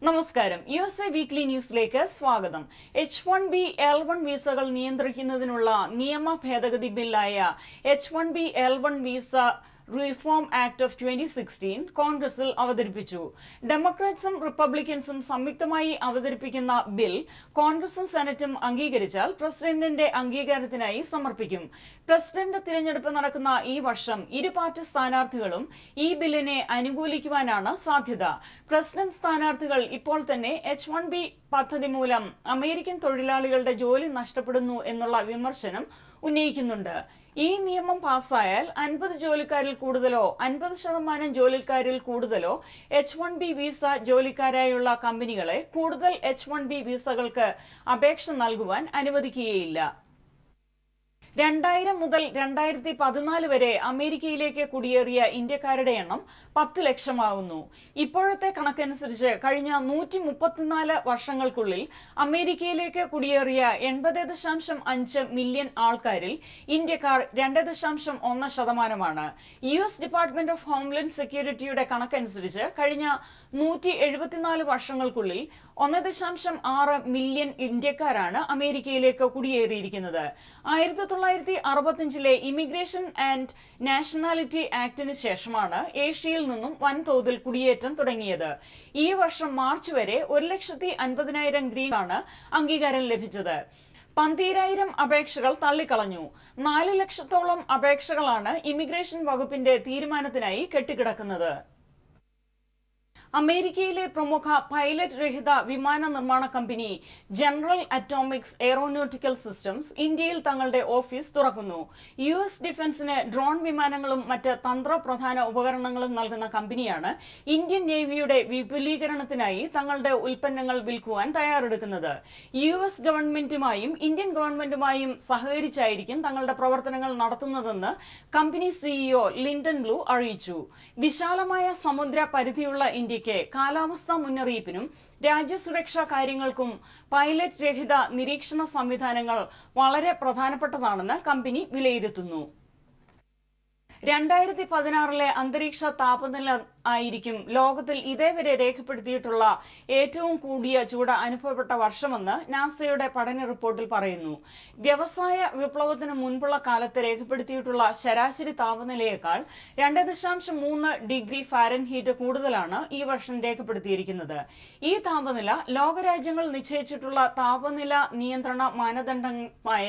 നമസ്കാരം. USA weekly ന്യൂസിലേക്ക് സ്വാഗതം. H-1B L-1 വിസകൾ നിയന്ത്രിക്കുന്നതിനുള്ള നിയമ ഭേദഗതി ബില്ലായ H-1B L-1 visa reform act of 2016 കോൺഗ്രസിൽ അവതരിപ്പിച്ചു. ഡെമോക്രാറ്റ്സും റിപ്പബ്ലിക്കൻസും സംയുക്തമായി അവതരിപ്പിക്കുന്ന ബിൽ കോൺഗ്രസും സെനറ്റും അംഗീകരിച്ചാൽ പ്രസിഡന്റിന്റെ അംഗീകാരത്തിനായി സമർപ്പിക്കും. പ്രസിഡന്റ് തിരഞ്ഞെടുപ്പ് നടക്കുന്ന ഈ വർഷം ഇരു പാർട്ടി സ്ഥാനാർത്ഥികളും ഈ ബില്ലിനെ അനുകൂലിക്കുവാനാണ് സാധ്യത. പ്രസിഡന്റ് സ്ഥാനാർത്ഥികൾ ഇപ്പോൾ തന്നെ H-1B പദ്ധതി മൂലം അമേരിക്കൻ തൊഴിലാളികളുടെ ജോലി നഷ്ടപ്പെടുന്നു എന്നുള്ള വിമർശനം ഉന്നയിക്കുന്നുണ്ട്. ഈ നിയമം പാസ്സായാൽ 50 ജോലിക്കാരിൽ കൂടുതലോ 50% ജോലിക്കാരിൽ കൂടുതലോ H-1B വിസ ജോലിക്കാരായുള്ള കമ്പനികളെ കൂടുതൽ H-1B വിസകൾക്ക് അപേക്ഷ നൽകുവാൻ അനുവദിക്കുകയില്ല. 2000 മുതൽ 2014 വരെ അമേരിക്കയിലേക്ക് കുടിയേറിയ ഇന്ത്യക്കാരുടെ എണ്ണം 10 ലക്ഷമാകുന്നു. ഇപ്പോഴത്തെ കണക്കനുസരിച്ച് കഴിഞ്ഞ 134 വർഷങ്ങൾക്കുള്ളിൽ അമേരിക്കയിലേക്ക് കുടിയേറിയ 80.5 മില്യൺ ആൾക്കാരിൽ ഇന്ത്യക്കാർ 2.1%. US ഡിപ്പാർട്ട്മെന്റ് ഓഫ് ഹോംലാൻഡ് സെക്യൂരിറ്റിയുടെ കണക്കനുസരിച്ച് കഴിഞ്ഞ 174 വർഷങ്ങൾക്കുള്ളിൽ 1.6 മില്യൺ ഇന്ത്യക്കാരാണ് അമേരിക്കയിലേക്ക് കുടിയേറിയിരിക്കുന്നത്. 1965 ഇമിഗ്രേഷൻ ആൻഡ് നാഷണാലിറ്റി ആക്ടിന് ശേഷമാണ് ഏഷ്യയിൽ നിന്നും വൻതോതിൽ കുടിയേറ്റം തുടങ്ങിയത്. ഈ വർഷം മാർച്ച് വരെ 1,50,000 ഗ്രീനാണ് അംഗീകാരം ലഭിച്ചത്. 12,000 അപേക്ഷകൾ തള്ളിക്കളഞ്ഞു. 4 ലക്ഷത്തോളം അപേക്ഷകളാണ് ഇമിഗ്രേഷൻ വകുപ്പിന്റെ തീരുമാനത്തിനായി കെട്ടിക്കിടക്കുന്നത്. അമേരിക്കയിലെ പ്രമുഖ പൈലറ്റ് രഹിത വിമാന നിർമ്മാണ company general Atomics aeronautical systems ഇന്ത്യയിൽ തങ്ങളുടെ ഓഫീസ് തുറക്കുന്നു. US ഡിഫൻസിന് ഡ്രോൺ വിമാനങ്ങളും മറ്റ് തന്ത്രപ്രധാന ഉപകരണങ്ങളും നൽകുന്ന കമ്പനിയാണ് ഇന്ത്യൻ നേവിയുടെ വിപുലീകരണത്തിനായി തങ്ങളുടെ ഉൽപ്പന്നങ്ങൾ വിൽക്കുവാൻ തയ്യാറെടുക്കുന്നത്. US ഗവൺമെന്റുമായും ഇന്ത്യൻ ഗവൺമെന്റുമായും സഹകരിച്ചായിരിക്കും തങ്ങളുടെ പ്രവർത്തനങ്ങൾ നടത്തുന്നതെന്ന് കമ്പനി CEO ലിൻഡൻ ബ്ലൂ അറിയിച്ചു. വിശാലമായ സമുദ്ര പരിധിയുള്ള ഇന്ത്യക്ക് കാലാവസ്ഥാ മുന്നറിയിപ്പിനും രാജ്യസുരക്ഷാ കാര്യങ്ങൾക്കും പൈലറ്റ് രഹിത നിരീക്ഷണ സംവിധാനങ്ങൾ വളരെ പ്രധാനപ്പെട്ടതാണെന്ന് കമ്പനി വിലയിരുത്തുന്നു. 2016 അന്തരീക്ഷ താപനില ആയിരിക്കും ലോകത്തിൽ ഇതേവരെ രേഖപ്പെടുത്തിയിട്ടുള്ള ഏറ്റവും കൂടിയ ചൂട് അനുഭവപ്പെട്ട വർഷമെന്ന് നാസയുടെ പഠന റിപ്പോർട്ടിൽ പറയുന്നു. വ്യവസായ വിപ്ലവത്തിന് മുൻപുള്ള കാലത്ത് രേഖപ്പെടുത്തിയിട്ടുള്ള ശരാശരി താപനിലയേക്കാൾ 2.3 ഡിഗ്രി ഫാരൻഹീറ്റ് കൂടുതലാണ് ഈ വർഷം രേഖപ്പെടുത്തിയിരിക്കുന്നത്. ഈ താപനില ലോകരാജ്യങ്ങൾ നിശ്ചയിച്ചിട്ടുള്ള താപനില നിയന്ത്രണ മാനദണ്ഡമായ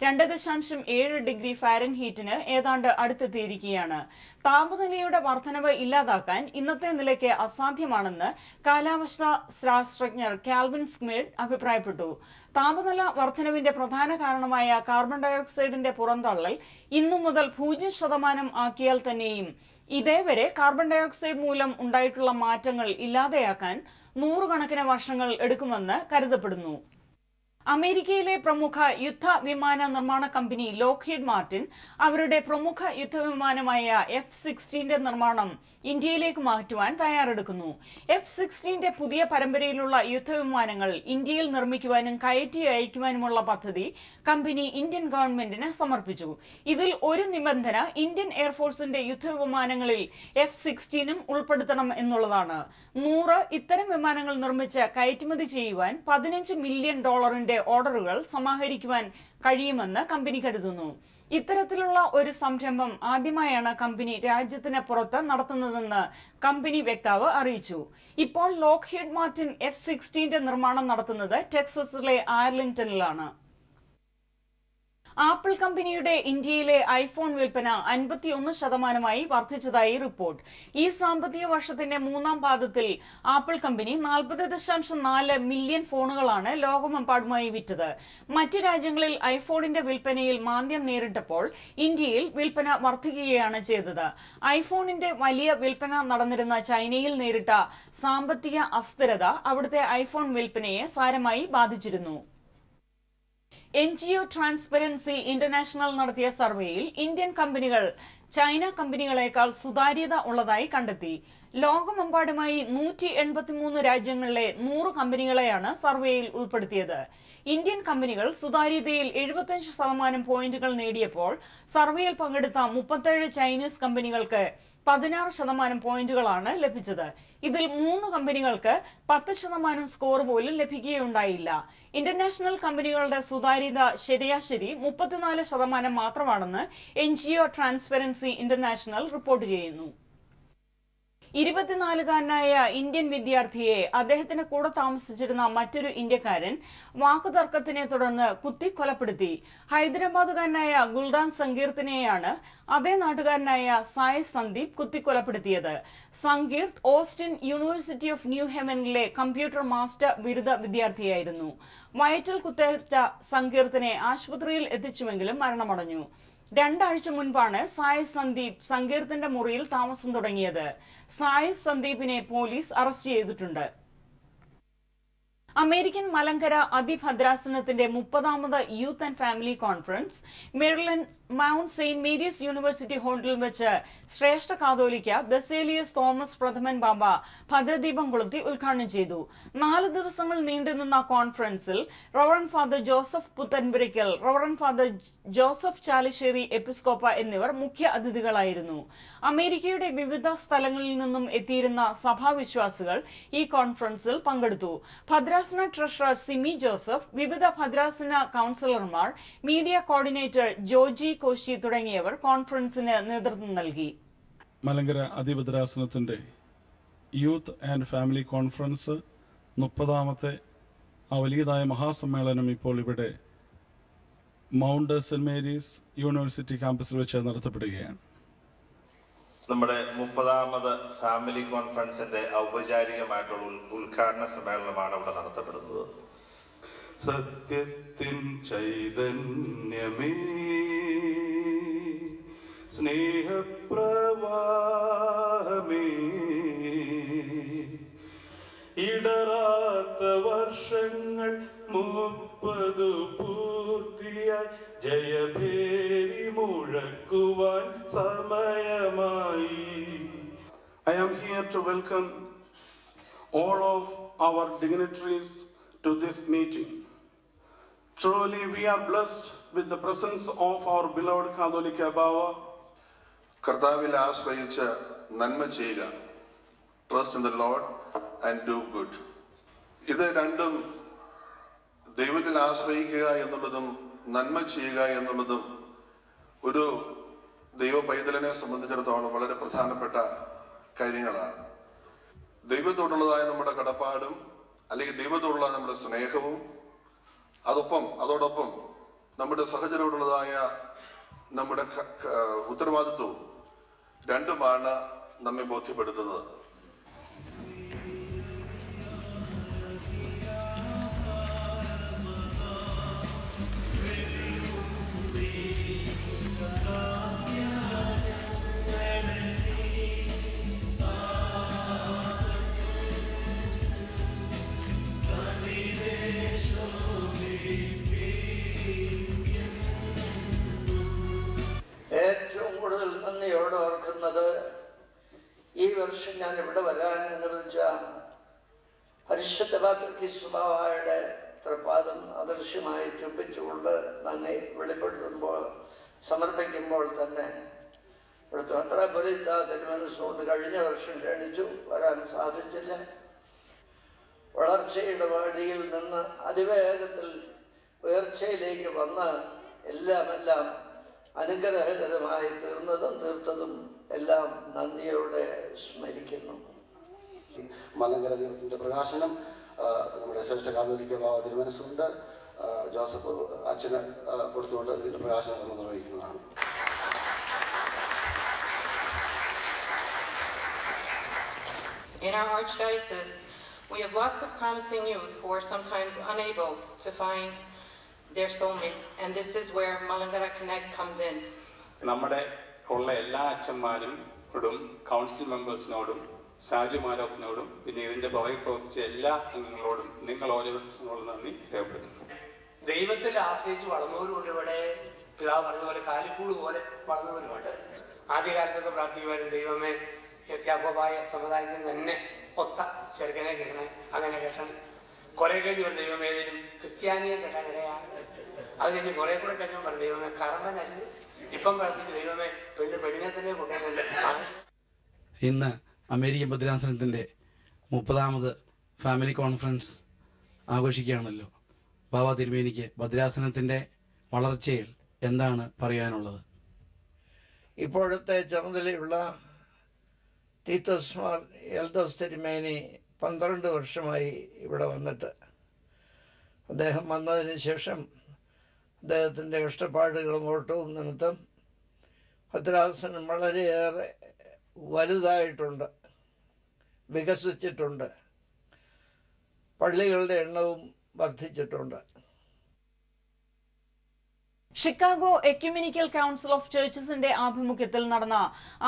2.7 ഡിഗ്രി ഫാരൻഹീറ്റിന് ഏതാണ്ട് അടുത്തെത്തിയിരിക്കുകയാണ്. താപനിലയുടെ വർധനവ് ഇല്ലാതാക്കാൻ ഇന്നത്തെ നിലയ്ക്ക് അസാധ്യമാണെന്ന് കാലാവസ്ഥാ ശാസ്ത്രജ്ഞർ കാൽവിൻ സ്മിഡ് അഭിപ്രായപ്പെട്ടു. താപനില വർധനവിന്റെ പ്രധാന കാരണമായ കാർബൺ ഡയോക്സൈഡിന്റെ പുറന്തള്ളൽ ഇന്നു മുതൽ 0% ആക്കിയാൽ തന്നെയും ഇതേവരെ കാർബൺ ഡയോക്സൈഡ് മൂലം ഉണ്ടായിട്ടുള്ള മാറ്റങ്ങൾ ഇല്ലാതെയാക്കാൻ 100 കണക്കിന് വർഷങ്ങൾ എടുക്കുമെന്ന് കരുതപ്പെടുന്നു. അമേരിക്കയിലെ പ്രമുഖ യുദ്ധ വിമാന നിർമ്മാണ കമ്പനി ലോക്ഹീഡ് മാർട്ടിൻ അവരുടെ പ്രമുഖ യുദ്ധവിമാനമായ F-16 നിർമ്മാണം ഇന്ത്യയിലേക്ക് മാറ്റുവാൻ തയ്യാറെടുക്കുന്നു. F-16 പുതിയ പരമ്പരയിലുള്ള യുദ്ധവിമാനങ്ങൾ ഇന്ത്യയിൽ നിർമ്മിക്കുവാനും കയറ്റി അയക്കുവാനുമുള്ള പദ്ധതി കമ്പനി ഇന്ത്യൻ ഗവൺമെന്റിന് സമർപ്പിച്ചു. ഇതിൽ ഒരു നിബന്ധന ഇന്ത്യൻ എയർഫോഴ്സിന്റെ യുദ്ധവിമാനങ്ങളിൽ F-16 ഉൾപ്പെടുത്തണം എന്നുള്ളതാണ്. 100 ഇത്തരം വിമാനങ്ങൾ നിർമ്മിച്ച് കയറ്റുമതി ചെയ്യുവാൻ $15 മില്യൺ ഓർഡറുകൾ സമാഹരിക്കുവാൻ കഴിയുമെന്ന് കമ്പനി കരുതുന്നു. ഇത്തരത്തിലുള്ള ഒരു സംരംഭം ആദ്യമായാണ് കമ്പനി രാജ്യത്തിന് പുറത്ത് നടത്തുന്നതെന്ന് കമ്പനി വക്താവ് അറിയിച്ചു. ഇപ്പോൾ ലോക്ഹീഡ് മാർട്ടിൻ F-16 നിർമ്മാണം നടത്തുന്നത് ടെക്സസിലെ ആർലിംഗ്ടണിലാണ്. ആപ്പിൾ കമ്പനിയുടെ ഇന്ത്യയിലെ ഐഫോൺ വിൽപ്പന 51% വർദ്ധിച്ചതായി റിപ്പോർട്ട്. ഈ സാമ്പത്തിക വർഷത്തിന്റെ 3ാം പാദത്തിൽ ആപ്പിൾ കമ്പനി 40.4 മില്യൺ ഫോണുകളാണ് ലോകമെമ്പാടുമായി വിറ്റത്. മറ്റ് രാജ്യങ്ങളിൽ ഐഫോണിന്റെ വിൽപ്പനയിൽ മാന്ദ്യം നേരിട്ടപ്പോൾ ഇന്ത്യയിൽ വിൽപ്പന വർദ്ധിക്കുകയാണ് ചെയ്തത്. ഐഫോണിന്റെ വലിയ വിൽപ്പന നടന്നിരുന്ന ചൈനയിൽ നേരിട്ട സാമ്പത്തിക അസ്ഥിരത അവിടുത്തെ ഐഫോൺ വിൽപ്പനയെ സാരമായി ബാധിച്ചിരുന്നു. NGO ട്രാൻസ്പെറൻസി ഇന്റർനാഷണൽ നടത്തിയ സർവേയിൽ ഇന്ത്യൻ കമ്പനികൾ ചൈന കമ്പനികളെക്കാൾ സുതാര്യത ഉള്ളതായി കണ്ടെത്തി. ലോകമെമ്പാടുമായി 183 രാജ്യങ്ങളിലെ 100 കമ്പനികളെയാണ് സർവേയിൽ ഉൾപ്പെടുത്തിയത്. ഇന്ത്യൻ കമ്പനികൾ സുതാര്യതയിൽ 75% പോയിന്റുകൾ നേടിയപ്പോൾ സർവേയിൽ പങ്കെടുത്ത 37 ചൈനീസ് കമ്പനികൾക്ക് 16% പോയിന്റുകളാണ് ലഭിച്ചത്. ഇതിൽ 3 കമ്പനികൾക്ക് 10% സ്കോർ പോലും ലഭിക്കുകയുണ്ടായില്ല. ഇന്റർനാഷണൽ കമ്പനികളുടെ സുതാര്യത ശരാശരി 34% മാത്രമാണെന്ന് NGO ട്രാൻസ്പെറൻസി ഇന്റർനാഷണൽ റിപ്പോർട്ട് ചെയ്യുന്നു. 24-കാരനായ ഇന്ത്യൻ വിദ്യാർത്ഥിയെ അദ്ദേഹത്തിന് കൂടെ താമസിച്ചിരുന്ന മറ്റൊരു ഇന്ത്യക്കാരൻ വാക്കുതർക്കത്തിനെ തുടർന്ന് കുത്തിക്കൊലപ്പെടുത്തി. ഹൈദരാബാദുകാരനായ ഗുൽഡാൻ സങ്കീർത്തിനെയാണ് അതേ നാട്ടുകാരനായ സായ് സന്ദീപ് കുത്തിക്കൊലപ്പെടുത്തിയത്. Sankeerth Austin university of new ഹെവനിലെ കമ്പ്യൂട്ടർ മാസ്റ്റർ ബിരുദ വിദ്യാർത്ഥിയായിരുന്നു. വയറ്റിൽ കുത്തേറ്റ സങ്കീർത്തിനെ ആശുപത്രിയിൽ എത്തിച്ചുവെങ്കിലും മരണമടഞ്ഞു. 2 ആഴ്ച മുൻപാണ് സായ് സന്ദീപ് സങ്കീർത്തിന്റെ മുറിയിൽ താമസം തുടങ്ങിയത്. സായ് സന്ദീപിനെ പോലീസ് അറസ്റ്റ് ചെയ്തിട്ടുണ്ട്. അമേരിക്കൻ മലങ്കര അതിഭദ്രാസനത്തിന്റെ 30ാമത് youth and family conference Maryland mount saint Mary's university ഹാളിൽ വെച്ച് ശ്രേഷ്ഠ കാതോലിക്ക ബസേലിയസ് തോമസ് പ്രഥമൻ ബാബ ഭദ്രദീപം കൊളുത്തി ഉദ്ഘാടനം ചെയ്തു. 4 ദിവസങ്ങൾ നീണ്ടുനിന്ന കോൺഫറൻസിൽ reverend father Joseph Puthenpurackal, reverend father Joseph Chalissery എപ്പിസ്കോപ്പ എന്നിവർ മുഖ്യ അതിഥികളായിരുന്നു. അമേരിക്കയുടെ വിവിധ സ്ഥലങ്ങളിൽ നിന്നും എത്തിയിരുന്ന സഭാവിശ്വാസികൾ ഈ കോൺഫറൻസിൽ പങ്കെടുത്തു. ഭദ്രാസന ട്രഷറർ സിമി ജോസഫ്, വിവിധ ഭദ്രാസന കൗൺസിലർമാർ, മീഡിയ കോർഡിനേറ്റർ ജോജി കോശി തുടങ്ങിയവർ കോൺഫറൻസിന് നേതൃത്വം നൽകി. മലങ്കര അതിഭദ്രാസനത്തിന്റെ യൂത്ത് ആൻഡ് ഫാമിലി കോൺഫറൻസ് 30ാമത്തെ വലിയതായ മഹാസമ്മേളനം ഇപ്പോൾ ഇവിടെ മൗണ്ട് സെന്റ് മേരീസ് യൂണിവേഴ്സിറ്റി ക്യാമ്പസിൽ വെച്ച് നടത്തപ്പെടുകയാണ്. നമ്മുടെ 30ാമത് ഫാമിലി കോൺഫറൻസിന്റെ ഔപചാരികമായിട്ടുള്ള ഉദ്ഘാടന സമ്മേളനമാണ് ഇവിടെ നടത്തപ്പെടുന്നത്. സത്യത്തിൻ ചൈതന്യമേ, സ്നേഹപ്രവാഹമേ, ഇടറാത്ത വർഷങ്ങൾ 30 പൂർത്തിയായി ജയഭേരി മുഴക്കുവാൻ സമയമായി. I am here to welcome all of our dignitaries to this meeting. Truly we are blessed with the presence of our beloved Katholika Baba. കർത്താവിൽ ആശ്രയിച്ച് നന്മ ചെയ്യുക, trust in the Lord and do good. ഇത് രണ്ടും, ദൈവത്തിൽ ആശ്രയിക്കുക എന്നുള്ളതും നന്മ ചെയ്യുക എന്നുള്ളതും ഒരു ദൈവ പൈതലിനെ സംബന്ധിച്ചിടത്തോളം വളരെ പ്രധാനപ്പെട്ട കാര്യങ്ങളാണ്. ദൈവത്തോടുള്ളതായ നമ്മുടെ കടപ്പാടും അല്ലെങ്കിൽ ദൈവത്തോടുള്ള നമ്മുടെ സ്നേഹവും അതോടൊപ്പം നമ്മുടെ സഹചരോടുള്ളതായ നമ്മുടെ ഉത്തരവാദിത്വവും രണ്ടുമാണ് നമ്മെ ബോധ്യപ്പെടുത്തുന്നത്. ഏറ്റവും കൂടുതൽ നന്ദിയോടെ ഓർക്കുന്നത്, ഈ വർഷം ഞാൻ ഇവിടെ വരാൻ അനുവദിച്ച പരിശുദ്ധ പാത്രികീസ്വഭാവയുടെ തൃപ്പാദം അദൃശ്യമായി ചുംബിച്ചുകൊണ്ട് നന്ദി വെളിപ്പെടുത്തുമ്പോൾ സമർപ്പിക്കുമ്പോൾ തന്നെ ഇവിടുത്തെ മെത്രാപ്പൊലീത്ത തിരുമനസ്സുകൊണ്ട് കഴിഞ്ഞ വർഷം ക്ഷണിച്ചു, വരാൻ സാധിച്ചില്ല. വളർച്ചയുടെ വഴിയിൽ നിന്ന് അതിവേഗത്തിൽ ഉയർച്ചയിലേക്ക് വന്ന് എല്ലാം അനുഗ്രഹകരമായി തീർത്തതും എല്ലാം നന്ദിയോടെ സ്മരിക്കുന്നു. മലങ്കര ദൈവത്തിൻ്റെ പ്രകാശനം നമ്മുടെ ശ്രേഷ്ഠ കാതോലിക്ക ബാബ തിരുമനസ്സുണ്ട് ജോസഫ് അച്ഛന് കൊടുത്തുകൊണ്ട് ഇതിൻ്റെ പ്രകാശനം നമ്മൾ നിർവഹിക്കുന്നതാണ്. In our archdiocese, we have lots of promising youth who are sometimes unable to find their soulmates, and this is where Malangara Connect comes in. നമ്മുടെ ഉള്ള എല്ലാ അച്ഛന്മാരോടും കൗൺസിൽ മെമ്പേഴ്സിനോടും സാജുമാരോത്തിനോടും പിന്നെ ഇതിൻ്റെ പുറകെ പ്രവർത്തിച്ച എല്ലാ അംഗങ്ങളോടും നിങ്ങൾ ഓരോരുത്തരോടും നന്ദി രേഖപ്പെടുത്തുന്നു. ദൈവത്തിൽ ആശ്രയിച്ച് വളർന്നവരുമുണ്ട്. ഇവിടെ പിതാവ് പറഞ്ഞ പോലെ കാലിക്കൂട് പോലെ വളർന്നവരുമുണ്ട്. ആദ്യകാലത്തൊക്കെ പ്രാർത്ഥിക്കുവാനും ദൈവമേ യാക്കോബായ സമുദായത്തിന് തന്നെ ഒത്ത ചെറുക്കനെ കിട്ടണേ, അങ്ങനെ കെട്ടണം. കുറെ കഴിഞ്ഞ് ഒരു ദൈവം ഏതെങ്കിലും ക്രിസ്ത്യാനിയെ കെട്ടാനിടയാണ്. അത് കഴിഞ്ഞ് കുറെ കൂടെ കഴിഞ്ഞാൽ പറഞ്ഞു ദൈവമേ കർമ്മനരുത്. ഇപ്പം പ്രാർത്ഥിച്ച് ദൈവമേ പെണ്ണിനെ തന്നെ കൊണ്ടുവന്നില്ല. ഇന്ന് അമേരിക്കൻ ഭദ്രാസനത്തിൻ്റെ 30ാമത് ഫാമിലി കോൺഫറൻസ് ആഘോഷിക്കുകയാണല്ലോ. ബാബ തിരുമേനിക്ക് ഭദ്രാസനത്തിൻ്റെ വളർച്ചയിൽ എന്താണ് പറയാനുള്ളത്? ഇപ്പോഴത്തെ ചുമതലയുള്ള തീത്തോസ് മാർ എൽദോസ് തിരുമേനി 12 വർഷമായി ഇവിടെ വന്നിട്ട്. അദ്ദേഹം വന്നതിന് ശേഷം അദ്ദേഹത്തിൻ്റെ കഷ്ടപ്പാടുകളും ഓട്ടവും നിമിത്തം ഭദ്രാസനം വളരെയേറെ വലുതായിട്ടുണ്ട്, വികസിച്ചിട്ടുണ്ട്, പള്ളികളുടെ എണ്ണവും വർദ്ധിച്ചിട്ടുണ്ട്. ഷിക്കാഗോ എക്യുമെനിക്കൽ കൗൺസിൽ ഓഫ് ചേർച്ചസിന്റെ ആഭിമുഖ്യത്തിൽ നടന്ന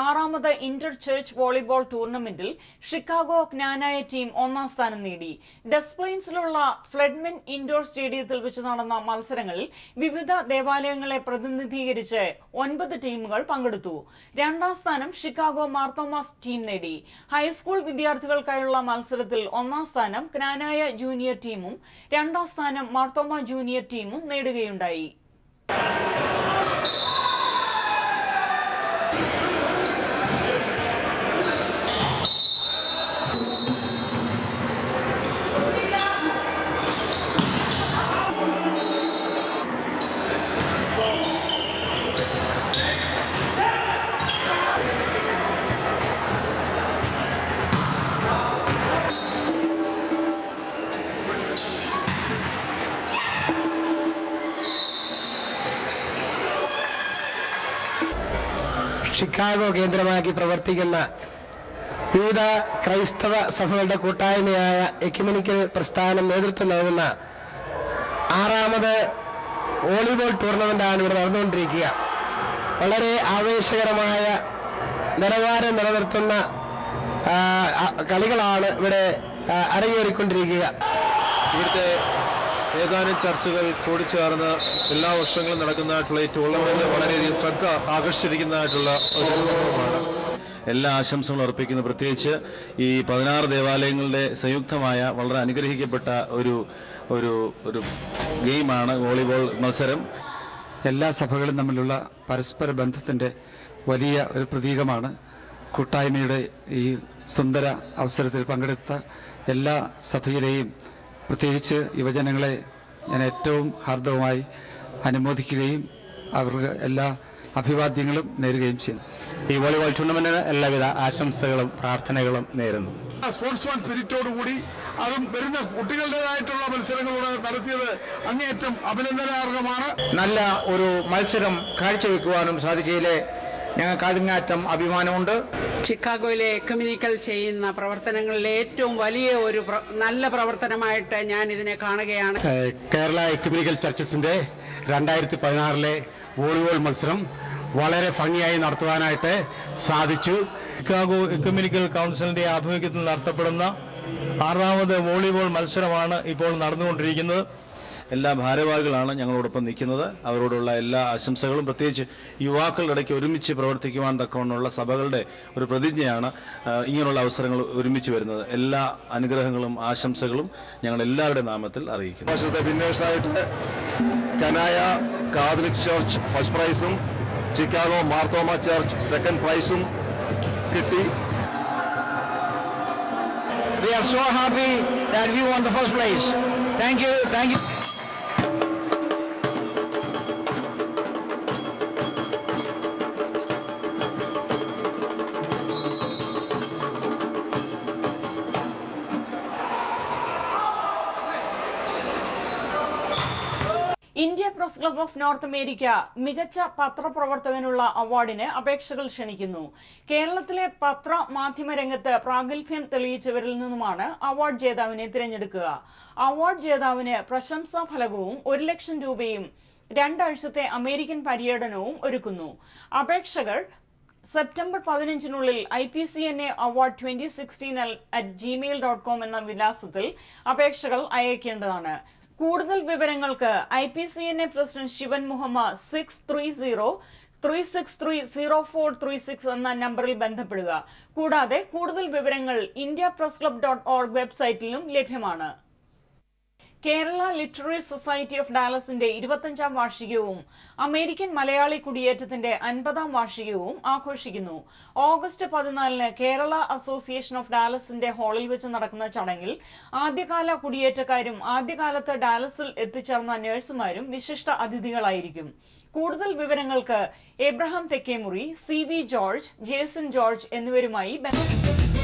6ാമത് ഇന്റർ ചർച്ച് വോളിബോൾ ടൂർണമെന്റിൽ ഷിക്കാഗോ ജ്ഞാനായ ടീം 1ാം സ്ഥാനം നേടി. ഡെസ്പ്ലെയിൻസിലുള്ള ഫ്ലെഡ്മെൻ ഇൻഡോർ സ്റ്റേഡിയത്തിൽ വെച്ച് നടന്ന മത്സരങ്ങളിൽ വിവിധ ദേവാലയങ്ങളെ പ്രതിനിധീകരിച്ച് 9 ടീമുകൾ പങ്കെടുത്തു. 2ാം സ്ഥാനം ഷിക്കാഗോ മാർത്തോമാസ് ടീം നേടി. ഹൈസ്കൂൾ വിദ്യാർത്ഥികൾക്കായുള്ള മത്സരത്തിൽ 1ാം സ്ഥാനം ജ്ഞാനായ ജൂനിയർ ടീമും 2ാം സ്ഥാനം മാർത്തോമ ജൂനിയർ ടീമും നേടുകയുണ്ടായി. ഷിക്കാഗോ കേന്ദ്രമാക്കി പ്രവർത്തിക്കുന്ന വിവിധ ക്രൈസ്തവ സഭകളുടെ കൂട്ടായ്മയായ എക്യുമെനിക്കൽ പ്രസ്ഥാനം നേതൃത്വം നൽകുന്ന 6ാമത് വോളിബോൾ ടൂർണമെന്റാണ് ഇവിടെ നടന്നുകൊണ്ടിരിക്കുക. വളരെ ആവേശകരമായ നിലവാരം നിലനിർത്തുന്ന കളികളാണ് ഇവിടെ അരങ്ങേറിക്കൊണ്ടിരിക്കുക. ഇവിടുത്തെ ഏതാനും ചർച്ചകൾ കൂടിച്ചേർന്ന് എല്ലാ വർഷങ്ങളും നടക്കുന്നതായിട്ടുള്ള ഈ ടൂർണമെന്റ് വളരെയധികം ശ്രദ്ധ ആകർഷിക്കുന്നതായിട്ടുള്ള ഒരു സംഭവമാണ്. എല്ലാ ആശംസകളും അർപ്പിക്കുന്നു. പ്രത്യേകിച്ച് ഈ 16 ദേവാലയങ്ങളുടെ സംയുക്തമായ വളരെ അനുഗ്രഹിക്കപ്പെട്ട ഒരു ഒരു ഒരു ഗെയിമാണ് വോളിബോൾ മത്സരം. എല്ലാ സഭകളും തമ്മിലുള്ള പരസ്പര ബന്ധത്തിൻ്റെ വലിയ ഒരു പ്രതീകമാണ്. കൂട്ടായ്മയുടെ ഈ സുന്ദര അവസരത്തിൽ പങ്കെടുത്ത എല്ലാ സഭയിലെയും പ്രത്യേകിച്ച് യുവജനങ്ങളെ ഞാൻ ഏറ്റവും ഹാർദവമായി അനുമോദിക്കുകയും അവർക്ക് എല്ലാ അഭിവാദ്യങ്ങളും നേരുകയും ചെയ്യുന്നു. ഈ വോളിബോൾ ടൂർണമെന്റിന് എല്ലാവിധ ആശംസകളും പ്രാർത്ഥനകളും നേരുന്നു. സ്പോർട്സ്മാൻ സ്പിരിറ്റോടുകൂടി അതും വരുന്ന കുട്ടികളുടേതായിട്ടുള്ള മത്സരങ്ങളോട് നടത്തിയത് അങ്ങേയറ്റം അഭിനന്ദനാർഹമാണ്. നല്ല ഒരു മത്സരം കാഴ്ചവെക്കുവാനും സാധിക്കയിലെ ഞങ്ങൾക്ക് അതിങ്ങാറ്റം അഭിമാനമുണ്ട്. ഷിക്കാഗോയിലെ എക്യുമെനിക്കൽ ചെയ്യുന്ന പ്രവർത്തനങ്ങളിലെ ഏറ്റവും വലിയ ഒരു നല്ല പ്രവർത്തനമായിട്ട് ഞാൻ ഇതിനെ കാണുകയാണ്. കേരള എക്യുമെനിക്കൽ ചർച്ചസിന്റെ 2016 വോളിബോൾ മത്സരം വളരെ ഭംഗിയായി നടത്തുവാനായിട്ട് സാധിച്ചു. ഷിക്കാഗോ എക്യുമെനിക്കൽ കൗൺസിലിന്റെ ആഭിമുഖ്യത്തിൽ നടത്തപ്പെടുന്ന 6ാമത് വോളിബോൾ മത്സരമാണ് ഇപ്പോൾ നടന്നുകൊണ്ടിരിക്കുന്നത്. എല്ലാ ഭാരവാഹികളാണ് ഞങ്ങളോടൊപ്പം നിൽക്കുന്നത്. അവരോടുള്ള എല്ലാ ആശംസകളും, പ്രത്യേകിച്ച് യുവാക്കളുടെ ഇടയ്ക്ക് ഒരുമിച്ച് പ്രവർത്തിക്കുവാൻ തക്കവണ്ണമുള്ള സഭകളുടെ ഒരു പ്രതിജ്ഞയാണ് ഇങ്ങനെയുള്ള അവസരങ്ങൾ ഒരുമിച്ച് വരുന്നത്. എല്ലാ അനുഗ്രഹങ്ങളും ആശംസകളും ഞങ്ങൾ എല്ലാവരുടെ നാമത്തിൽ അറിയിക്കുന്നു. വർഷത്തെ വിന്നേഴ്സായിട്ട് കനായ കാതലിക് ചർച്ച് ഫസ്റ്റ് പ്രൈസും ചിക്കാഗോ മാർത്തോമ ചർച്ച് സെക്കൻഡ് പ്രൈസും കിട്ടി. We are so happy that we won the first place. Thank you. Thank you. India press club of north America മികച്ച പത്രപ്രവർത്തകനുള്ള അവാർഡിന് അപേക്ഷകൾ ക്ഷണിക്കുന്നു. കേരളത്തിലെ പത്ര-മാധ്യമ രംഗത്ത് പ്രാഗൽഭ്യം തെളിയിച്ചവരിൽ നിന്നുമാണ് അവാർഡ് ജേതാവിനെ തിരഞ്ഞെടുക്കുക. അവാർഡ് ജേതാവിന് പ്രശംസാ ഫലകവും 1 ലക്ഷം രൂപയും 2 ആഴ്ചത്തെ അമേരിക്കൻ പര്യടനവും ഒരുക്കുന്നു. അപേക്ഷകർ സെപ്റ്റംബർ 15-നുള്ളിൽ IPCNA Award 2016@gmail.com എന്ന വിലാസത്തിൽ അപേക്ഷകൾ അയക്കേണ്ടതാണ്. കൂടുതൽ വിവരങ്ങൾക്ക് IPCNA പ്രസിഡന്റ് ശിവൻ മുഹമ്മദ് 630-363-0436 എന്ന നമ്പറിൽ ബന്ധപ്പെടുക. കൂടാതെ കൂടുതൽ വിവരങ്ങൾ indiapressclub.org വെബ്സൈറ്റിലും ലഭ്യമാണ്. കേരള ലിറ്റററി സൊസൈറ്റി ഓഫ് ഡാലസിന്റെ 25ാം വാർഷികവും അമേരിക്കൻ മലയാളി കുടിയേറ്റത്തിന്റെ 50ാം വാർഷികവും ആഘോഷിക്കുന്നു. ഓഗസ്റ്റ് 14-ന് കേരള അസോസിയേഷൻ ഓഫ് ഡാലസിന്റെ ഹാളിൽ വെച്ച് നടക്കുന്ന ചടങ്ങിൽ ആദ്യകാല കുടിയേറ്റക്കാരും ആദ്യകാലത്ത് ഡാലസിൽ എത്തിച്ചേർന്ന നഴ്സുമാരും വിശിഷ്ട അതിഥികളായിരിക്കും. കൂടുതൽ വിവരങ്ങൾക്ക് Abraham Thekkemuri, CV George, Jason George എന്നിവരുമായി ബന്ധപ്പെട്ടു.